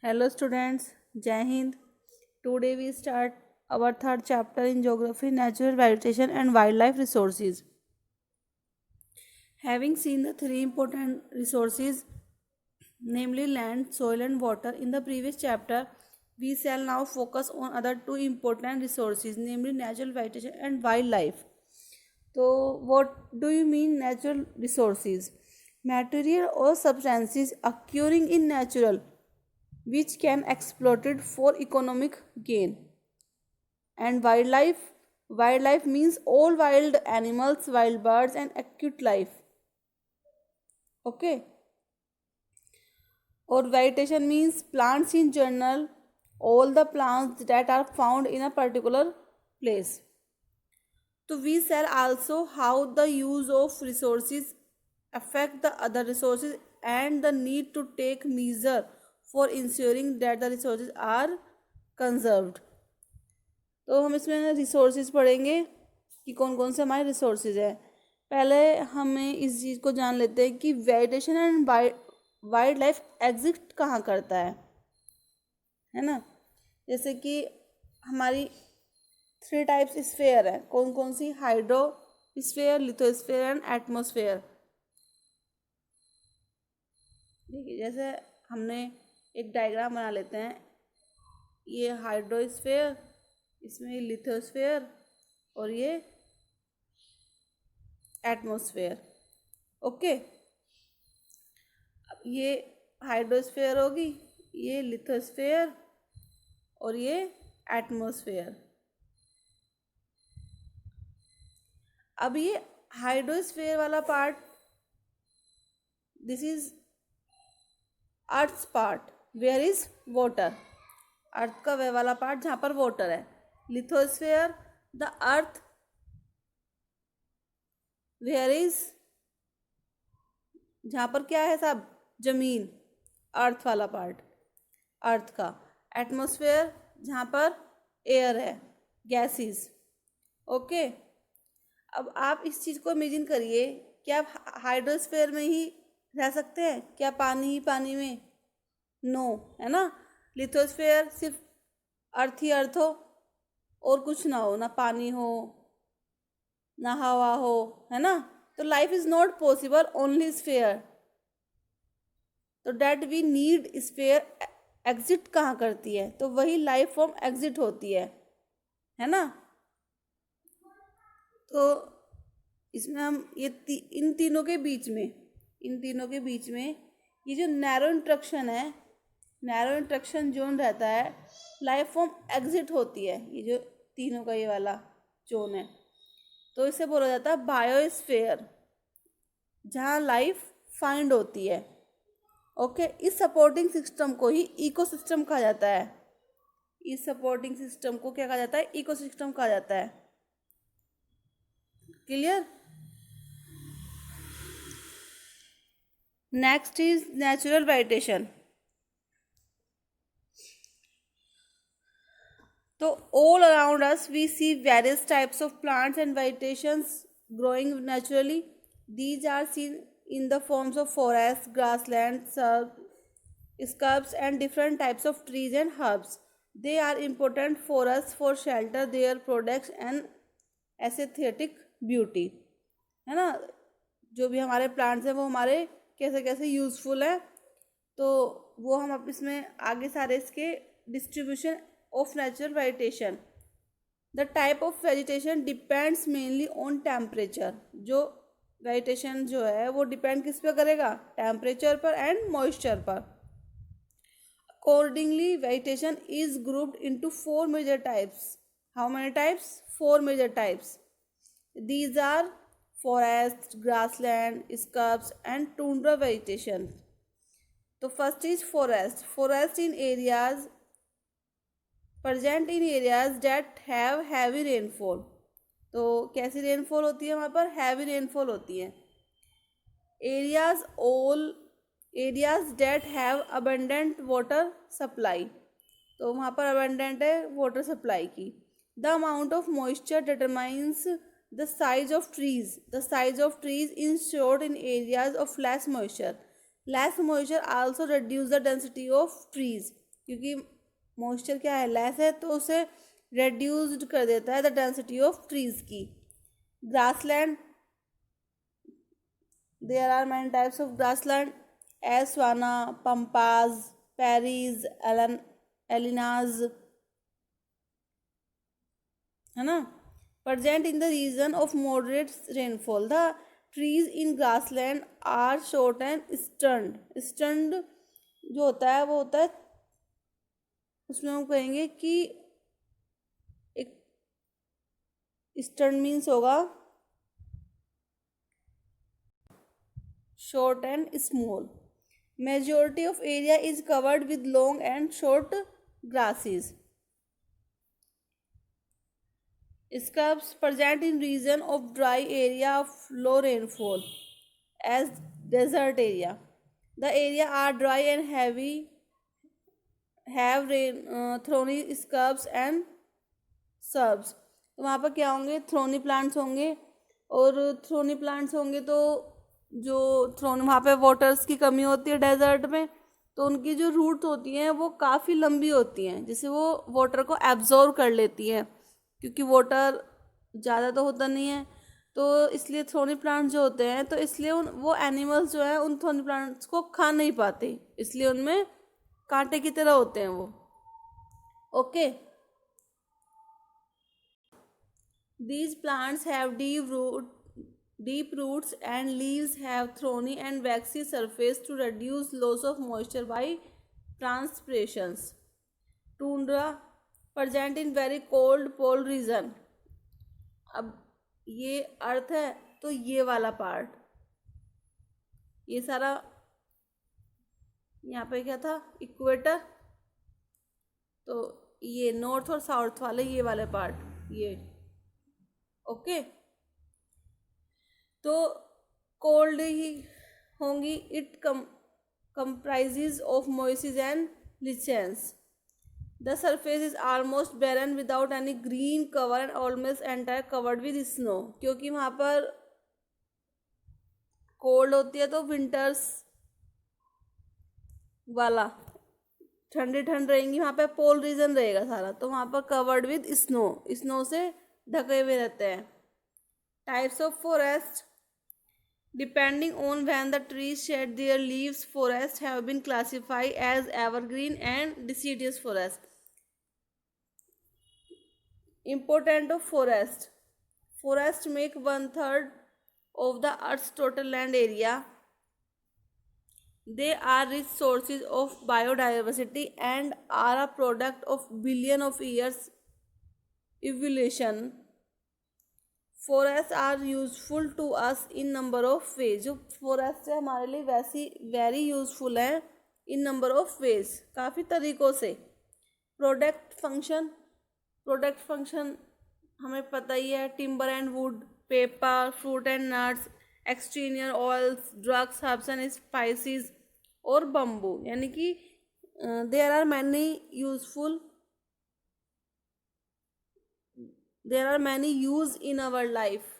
Hello students, Jai Hind. Today we start our third chapter in Geography, Natural Vegetation and Wildlife Resources. Having seen the three important resources, namely land, soil and water in the previous chapter, we shall now focus on other two important resources, namely natural vegetation and wildlife. So what do you mean natural resources? Material or substances occurring in natural which can exploited for economic gain. And wildlife means all wild animals, wild birds and aquatic life. Okay. Or vegetation means plants in general, all the plants that are found in a particular place. So we shall also how the use of resources affect the other resources and the need to take measure for ensuring that the resources are conserved. तो हम इसमें resources पढ़ेंगे कि कौन कौन से हमारे resources है। पहले हमें इस चीज़ को जान लेते हैं कि vegetation and wild life exist कहाँ करता है ना। जैसे कि हमारी थ्री टाइप्स स्फेयर है, कौन कौन सी? Hydrosphere, lithosphere and atmosphere. देखिए जैसे हमने एक डायग्राम बना लेते हैं, ये हाइड्रोस्फेयर, इसमें लिथोस्फेयर और ये एटमॉस्फेयर। ओके, अब ये हाइड्रोस्फेयर होगी, ये लिथोस्फेयर और ये एटमॉस्फेयर। अब ये हाइड्रोस्फेयर वाला part, this is earth's part where is water. Earth का वह वाला पार्ट जहाँ पर वाटर है। Lithosphere the earth where is, जहाँ पर क्या है साहब? जमीन, अर्थ वाला पार्ट अर्थ का। एटमॉस्फेयर जहाँ पर एयर है, गैसेस। ओके, अब आप इस चीज़ को इमेजिन करिए कि आप हाइड्रोस्फेयर में ही रह सकते हैं क्या? पानी ही पानी में? नो, है ना। लिथोस्फेयर सिर्फ अर्थ ही अर्थ हो और कुछ ना हो, ना पानी हो ना हवा हो, है ना। तो life is not possible only sphere. तो that we need sphere exist कहाँ करती है? तो वही लाइफ फॉर्म एग्जिट होती है ना। तो इसमें हम ये इन तीनों के बीच में ये जो नैरो इंट्रक्शन है, नैरो इंट्रक्शन जोन रहता है, लाइफ फॉर्म एग्जिट होती है। ये जो तीनों का ये वाला जोन है, तो इसे बोला जाता है बायोस्फीयर, जहाँ लाइफ फाइंड होती है। ओके, इस सपोर्टिंग सिस्टम को ही इकोसिस्टम कहा जाता है। इस सपोर्टिंग सिस्टम को क्या कहा जाता है? इकोसिस्टम कहा जाता है। Clear? Next is natural vegetation. तो all around us we see various types of plants and vegetations growing naturally. These are seen in the forms of forests, grasslands, shrubs and different types of trees and herbs. They are important for us for shelter, their products and aesthetic beauty, है ना। जो भी हमारे plants हैं वो हमारे कैसे कैसे यूज़फुल है, तो वो हम अब इसमें आगे सारे इसके distribution of natural vegetation. The type of vegetation depends mainly on temperature. जो vegetation जो है वो depend किस पे करेगा? टेम्परेचर पर and moisture पर। Accordingly, vegetation is grouped into four major types. How many types? Four major types. These are forest, grassland, shrubs and tundra vegetation. तो first is forest. Forest in areas present in areas that have heavy rainfall. तो कैसी rainfall होती है वहाँ पर? Heavy rainfall होती है। Areas all areas that have abundant water supply, तो वहाँ पर अबंडेंट है वाटर सप्लाई की। The amount of moisture determines the size of trees. The size of trees in short in areas of less moisture. Less moisture also reduce the density of trees. क्योंकि moisture क्या है, less है, तो उसे reduced कर देता है the density of trees की. Grassland, there are many types of grassland as savanna, pampas, prairies, llanos, है ना. Present in the region of moderate rainfall. The trees in grassland are short and stunted. Stunted जो होता है वो होता है, उसमें हम कहेंगे कि एक स्टंट मीन्स होगा short and small. Majority of area is covered with long and short grasses. Scrubs present in region of dry area of low rainfall as desert area. The area are dry and heavy, have thorny scrubs and shrubs. तो वहाँ पर क्या होंगे, thorny plants होंगे. और thorny plants होंगे तो जो थ्रोन वहाँ पे वाटर्स की कमी होती है डेजर्ट में, तो उनकी जो रूट्स होती हैं वो काफ़ी लंबी होती हैं, जिससे वो वाटर को एब्जॉर्व कर लेती हैं, क्योंकि वाटर ज़्यादा तो होता नहीं है. तो इसलिए थ्रोनी प्लांट्स जो होते हैं, तो इसलिए वो एनिमल्स जो हैं उन थ्रोनी प्लांट्स को खा नहीं पाते, इसलिए उनमें कांटे की तरह होते हैं वो. Okay. These plants have deep roots and leaves have thorny and waxy surface to reduce loss of moisture by transpirations. Tundra present in very cold pole region. अब ये अर्थ है, तो ये वाला पार्ट, ये सारा यहाँ पे क्या था, इक्वेटर, तो ये नॉर्थ और साउथ वाले ये वाले पार्ट, ये. ओके. तो कोल्ड ही होंगी. It comprises of moisses and lichens. The surface is almost barren without any green cover and almost entire covered with snow. क्योंकि वहाँ पर कोल्ड होती है तो विंटर्स वाला ठंडी ठंड रहेंगी, वहाँ पे पोल रीजन रहेगा सारा, तो वहाँ पर कवर्ड विद स्नो, स्नो से ढके हुए रहते हैं. Types of forest. Depending on when the trees shed their leaves, forests have been classified as evergreen and deciduous forest. Important of forest. Forests make 1/3 of the Earth's total land area. They are rich sources of biodiversity and are a product of billion of years evolution. Forests are useful to us in number of ways. जो forest है हमारे लिए वैसी very useful है इन number of ways, काफ़ी तरीक़ों से. Product function हमें पता ही है. Timber and wood, paper, fruit and nuts, exterior oils, drugs, herbs and spices और बम्बू. यानी कि there are many use in our life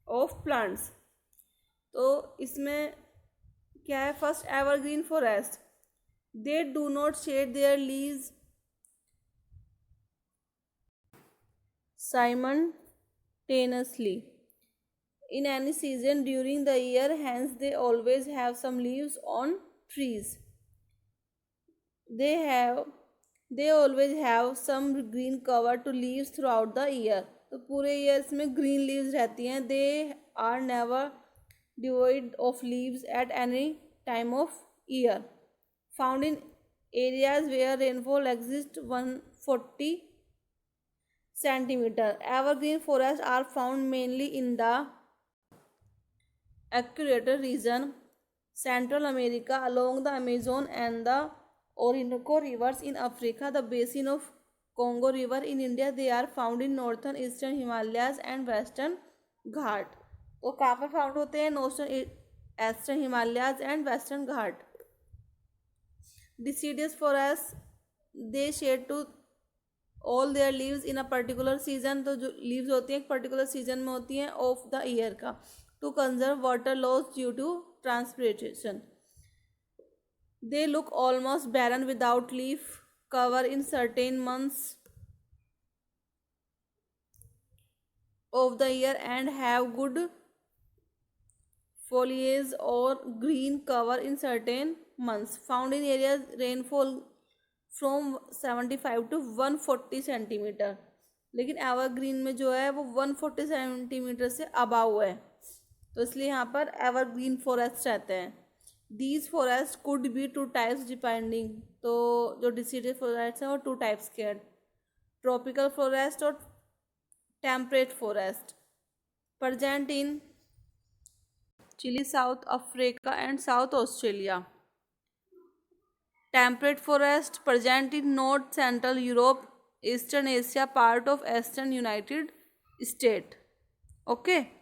of plants. तो इसमें क्या है, first evergreen forest. They do not shade there leaves simultaneously in any season during the year, hence they always have some leaves on trees. They always have some green cover to leaves throughout the year. तो पूरे years में green leaves रहती हैं. They are never devoid of leaves at any time of year. Found in areas where rainfall exists 140 centimeter. Evergreen forests are found mainly in the equatorial region, Central America, along the Amazon and the Orinoco rivers in Africa, the basin of Congo river in India. They are found in northern eastern Himalayas and western Ghat. तो कहाँ पर found होते हैं, northern eastern Himalayas and western Ghat. deciduous forests, they shed to all their leaves in a particular season. तो जो leaves होती हैं एक particular season में होती हैं of the year का, to conserve water loss due to transpiration. They look almost barren without leaf cover in certain months of the year and have good foliage or green cover in certain months. Found in areas rainfall from 75 to 140 centimetre, लेकिन evergreen में जो है वो 140 centimetre से above है, तो इसलिए यहाँ पर एवरग्रीन फॉरेस्ट रहते हैं. These forest could be two types depending, तो जो डिसीडेड फॉरेस्ट हैं वो टू टाइप्स के हैं, ट्रॉपिकल फॉरेस्ट और temperate forest. present in Chile, South Africa and South Australia. Temperate forest present in North Central Europe, Eastern Asia, part of Eastern United States. Okay.